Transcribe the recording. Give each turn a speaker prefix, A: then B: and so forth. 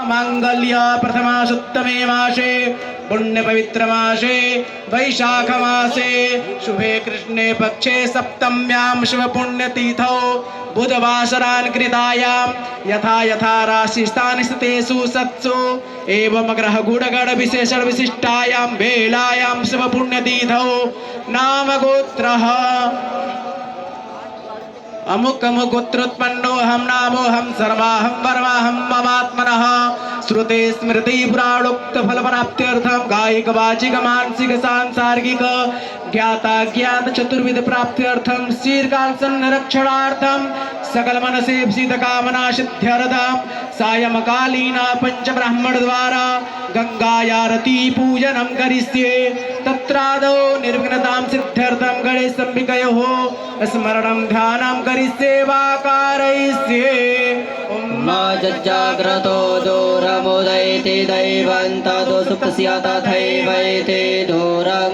A: मांगल्य प्रथमासुत्तमे मासे पुण्य पवित्र मासे वैशाख मासे शुभे कृष्णे पक्षे सप्तम्यां शुभ पुण्यतिथौ बुधवासरान् कृतायां यथा यथा राशिस्थान स्थितेषु सत्सु एवं ग्रह गुणगण विशेषण विशिष्टायां वेलायां शुभ पुण्यतिथौ नाम गोत्रः अमुक अमुक गोत्रोत्पन्नो हम नामो हम सर्वाहम वर्वाहम ममात्मनः श्रुते स्मृति पुराणोक्त फल प्राप्त्यर्थम कायिक वाचिक मानसिक सांसार्गिक ज्ञाता ज्ञात चतुर्विध प्राप्त्यर्थम शीर्काल संरक्षणार्थम सकल मनसे शीत कामना सिद्ध्यर्थम सायंकालीन पंच ब्राह्मण द्वारा गंगायारती पूजनम करिष्ये तत्रादौ निर्विघ्नतां सिद्ध्यर्थं गणेशंबिकयोः स्मरणं ध्यानं करिष्ये वा कारयिष्ये
B: मा जज्जाग्रतो दूरमुदयति दैवं तदु सुखस्य तथैवैति दूरम्